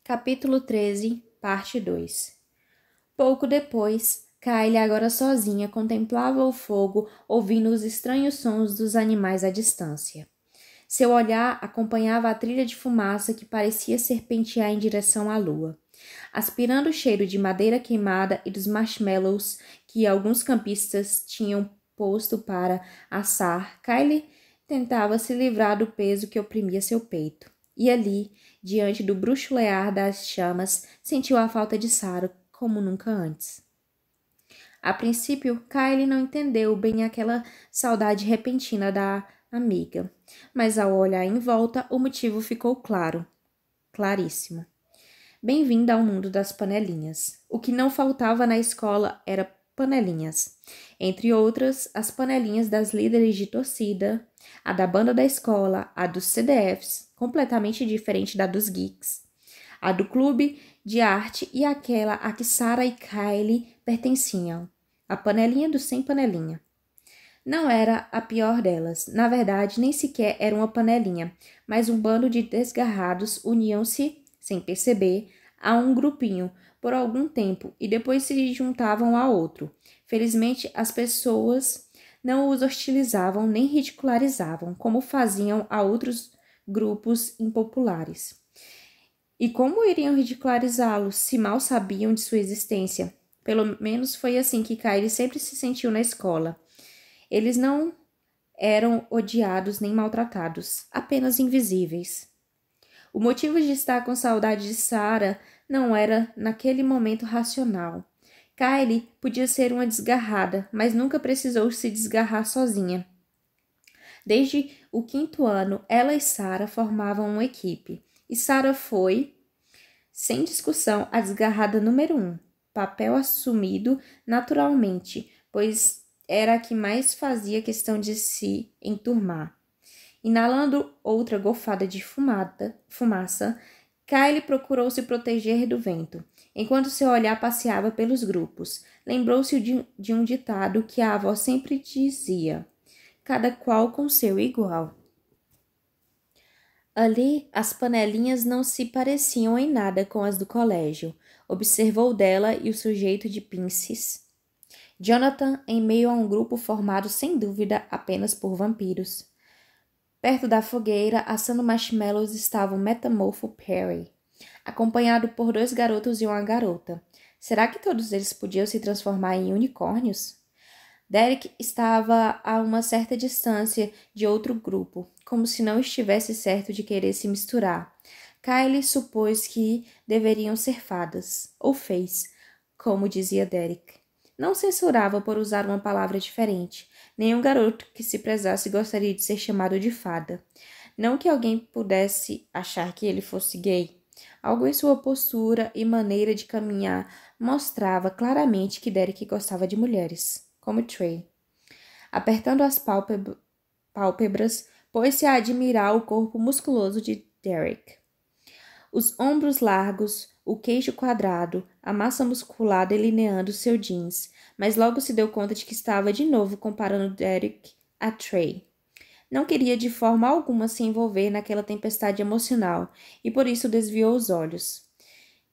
Capítulo 13, parte 2. Pouco depois, Kylie, agora sozinha, contemplava o fogo, ouvindo os estranhos sons dos animais à distância. Seu olhar acompanhava a trilha de fumaça que parecia serpentear em direção à lua. Aspirando o cheiro de madeira queimada e dos marshmallows que alguns campistas tinham posto para assar, Kylie tentava se livrar do peso que oprimia seu peito. E ali, diante do bruxulear das chamas, sentiu a falta de Sarah como nunca antes. A princípio, Kylie não entendeu bem aquela saudade repentina da amiga, mas ao olhar em volta, o motivo ficou claríssimo. Bem-vinda ao mundo das panelinhas. O que não faltava na escola era panelinhas. Entre outras, as panelinhas das líderes de torcida, a da banda da escola, a dos CDFs, completamente diferente da dos geeks, a do clube de arte e aquela a que Sarah e Kylie pertenciam, a panelinha do sem panelinha. Não era a pior delas. Na verdade, nem sequer era uma panelinha, mas um bando de desgarrados uniam-se, sem perceber, a um grupinho por algum tempo e depois se juntavam a outro. Felizmente, as pessoas não os hostilizavam nem ridicularizavam, como faziam a outros grupos impopulares. E como iriam ridicularizá-los se mal sabiam de sua existência? Pelo menos foi assim que Kylie sempre se sentiu na escola. Eles não eram odiados nem maltratados, apenas invisíveis. O motivo de estar com saudade de Sarah não era, naquele momento, racional. Kylie podia ser uma desgarrada, mas nunca precisou se desgarrar sozinha. Desde o 5º ano, ela e Sarah formavam uma equipe, e Sarah foi, sem discussão, a desgarrada número 1, papel assumido naturalmente, pois era a que mais fazia questão de se enturmar. Inalando outra golfada de fumaça, Kylie procurou se proteger do vento, enquanto seu olhar passeava pelos grupos. Lembrou-se de um ditado que a avó sempre dizia: cada qual com seu igual. Ali, as panelinhas não se pareciam em nada com as do colégio. Observou dela e o sujeito de pinces. Jonathan, em meio a um grupo formado sem dúvida apenas por vampiros. Perto da fogueira, assando marshmallows, estava o metamorfo Perry, acompanhado por 2 garotos e uma garota. Será que todos eles podiam se transformar em unicórnios? Derek estava a uma certa distância de outro grupo, como se não estivesse certo de querer se misturar. Kylie supôs que deveriam ser fadas, ou fez, como dizia Derek. Não censurava por usar uma palavra diferente. Nenhum garoto que se prezasse gostaria de ser chamado de fada. Não que alguém pudesse achar que ele fosse gay. Algo em sua postura e maneira de caminhar mostrava claramente que Derek gostava de mulheres, como Trey. Apertando as pálpebras, pôs-se a admirar o corpo musculoso de Derek. Os ombros largos, o queixo quadrado, a massa muscular delineando seu jeans, mas logo se deu conta de que estava de novo comparando Derek a Trey. Não queria de forma alguma se envolver naquela tempestade emocional e por isso desviou os olhos.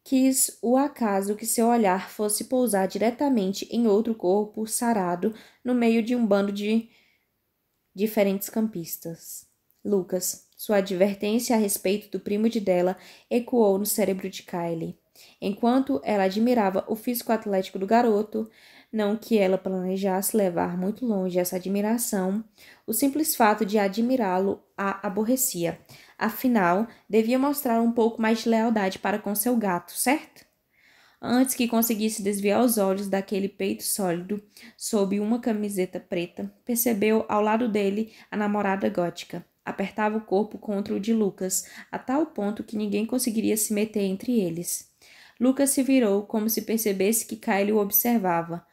Quis o acaso que seu olhar fosse pousar diretamente em outro corpo sarado no meio de um bando de diferentes campistas. Lucas, sua advertência a respeito do primo de dela, ecoou no cérebro de Kylie. Enquanto ela admirava o físico atlético do garoto, não que ela planejasse levar muito longe essa admiração, o simples fato de admirá-lo a aborrecia. Afinal, devia mostrar um pouco mais de lealdade para com seu gato, certo? Antes que conseguisse desviar os olhos daquele peito sólido sob uma camiseta preta, percebeu ao lado dele a namorada gótica. Apertava o corpo contra o de Lucas, a tal ponto que ninguém conseguiria se meter entre eles. Lucas se virou como se percebesse que Kylie o observava.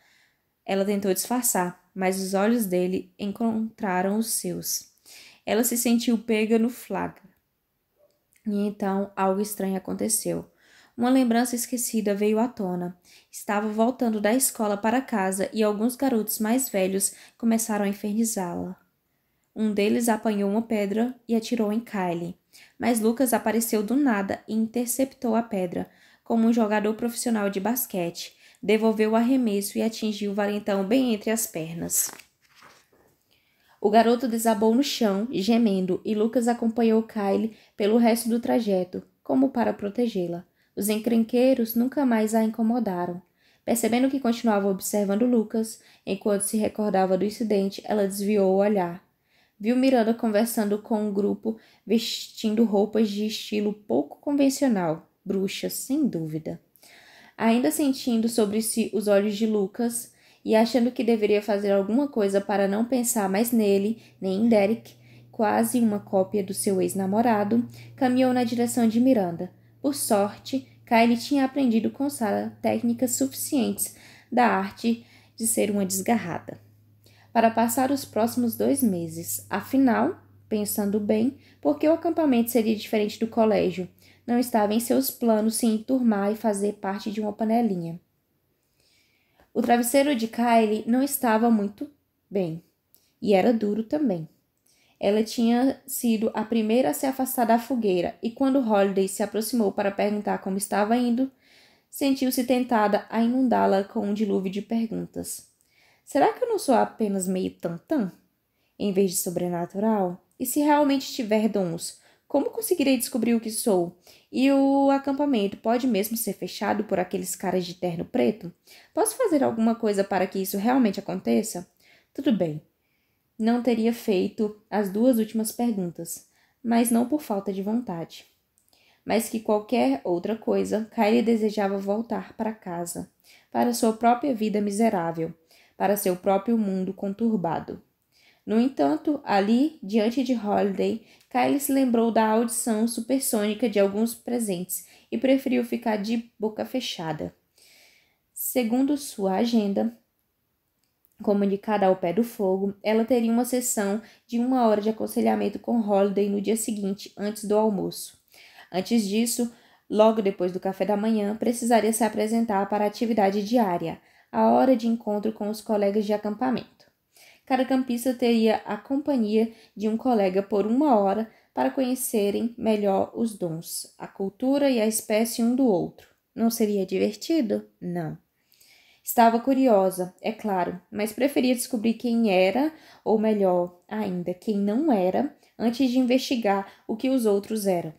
Ela tentou disfarçar, mas os olhos dele encontraram os seus. Ela se sentiu pega no flagra. E então algo estranho aconteceu. Uma lembrança esquecida veio à tona. Estava voltando da escola para casa e alguns garotos mais velhos começaram a infernizá-la. Um deles apanhou uma pedra e atirou em Kylie. Mas Lucas apareceu do nada e interceptou a pedra, como um jogador profissional de basquete. Devolveu o arremesso e atingiu o valentão bem entre as pernas. O garoto desabou no chão, gemendo, e Lucas acompanhou Kylie pelo resto do trajeto, como para protegê-la. Os encrenqueiros nunca mais a incomodaram. Percebendo que continuava observando Lucas, enquanto se recordava do incidente, ela desviou o olhar. Viu Miranda conversando com um grupo vestindo roupas de estilo pouco convencional, bruxas, sem dúvida. Ainda sentindo sobre si os olhos de Lucas e achando que deveria fazer alguma coisa para não pensar mais nele, nem em Derek, quase uma cópia do seu ex-namorado, caminhou na direção de Miranda. Por sorte, Kylie tinha aprendido com Sarah técnicas suficientes da arte de ser uma desgarrada para passar os próximos 2 meses. Afinal, pensando bem, porque o acampamento seria diferente do colégio? Não estava em seus planos se enturmar e fazer parte de uma panelinha. O travesseiro de Kylie não estava muito bem, e era duro também. Ela tinha sido a primeira a se afastar da fogueira, e quando Holiday se aproximou para perguntar como estava indo, sentiu-se tentada a inundá-la com um dilúvio de perguntas. Será que eu não sou apenas meio tantã, em vez de sobrenatural? E se realmente tiver dons, como conseguirei descobrir o que sou? E o acampamento pode mesmo ser fechado por aqueles caras de terno preto? Posso fazer alguma coisa para que isso realmente aconteça? Tudo bem. Não teria feito as 2 últimas perguntas, mas não por falta de vontade. Mais que qualquer outra coisa, Kylie desejava voltar para casa, para sua própria vida miserável, para seu próprio mundo conturbado. No entanto, ali, diante de Holiday, Kylie se lembrou da audição supersônica de alguns presentes e preferiu ficar de boca fechada. Segundo sua agenda, comunicada ao pé do fogo, ela teria uma sessão de 1 hora de aconselhamento com Holiday no dia seguinte, antes do almoço. Antes disso, logo depois do café da manhã, precisaria se apresentar para a atividade diária, a hora de encontro com os colegas de acampamento. Cada campista teria a companhia de um colega por 1 hora para conhecerem melhor os dons, a cultura e a espécie um do outro. Não seria divertido? Não. Estava curiosa, é claro, mas preferia descobrir quem era, ou melhor ainda, quem não era, antes de investigar o que os outros eram.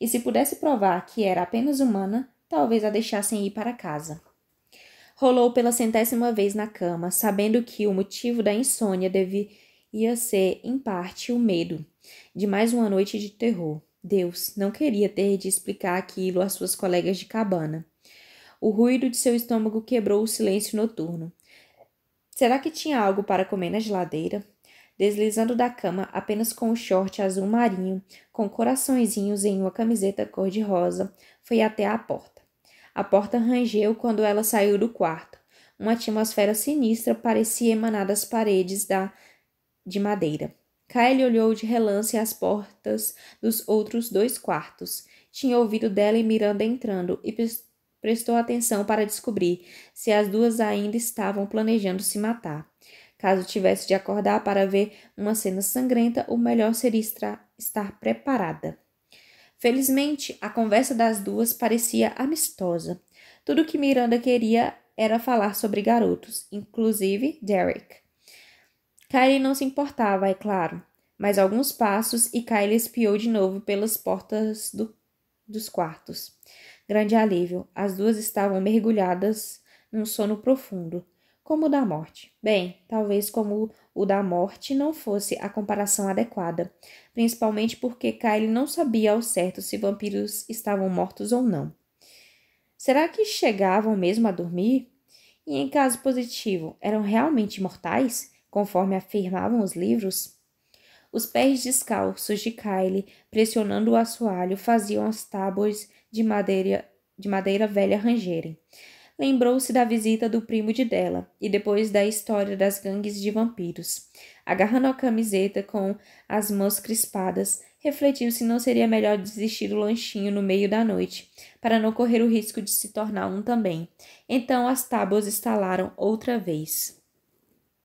E se pudesse provar que era apenas humana, talvez a deixassem ir para casa. Rolou pela 100ª vez na cama, sabendo que o motivo da insônia devia ser, em parte, o medo de mais uma noite de terror. Deus não queria ter de explicar aquilo às suas colegas de cabana. O ruído de seu estômago quebrou o silêncio noturno. Será que tinha algo para comer na geladeira? Deslizando da cama, apenas com o short azul marinho, com coraçõezinhos em uma camiseta cor-de-rosa, foi até a porta. A porta rangeu quando ela saiu do quarto. Uma atmosfera sinistra parecia emanar das paredes de madeira. Kylie olhou de relance as portas dos outros 2 quartos. Tinha ouvido dela e Miranda entrando e prestou atenção para descobrir se as 2 ainda estavam planejando se matar. Caso tivesse de acordar para ver uma cena sangrenta, o melhor seria estar preparada. Felizmente, a conversa das 2 parecia amistosa. Tudo o que Miranda queria era falar sobre garotos, inclusive Derek. Kylie não se importava, é claro, mas alguns passos e Kylie espiou de novo pelas portas dos quartos. Grande alívio, as 2 estavam mergulhadas num sono profundo, como o da morte. Bem, talvez como o da morte não fosse a comparação adequada, principalmente porque Kylie não sabia ao certo se vampiros estavam mortos ou não. Será que chegavam mesmo a dormir? E em caso positivo, eram realmente mortais, conforme afirmavam os livros? Os pés descalços de Kylie, pressionando o assoalho, faziam as tábuas de madeira velha rangerem. Lembrou-se da visita do primo de dela e depois da história das gangues de vampiros. Agarrando a camiseta com as mãos crispadas, refletiu se não seria melhor desistir do lanchinho no meio da noite, para não correr o risco de se tornar um também. Então as tábuas estalaram outra vez.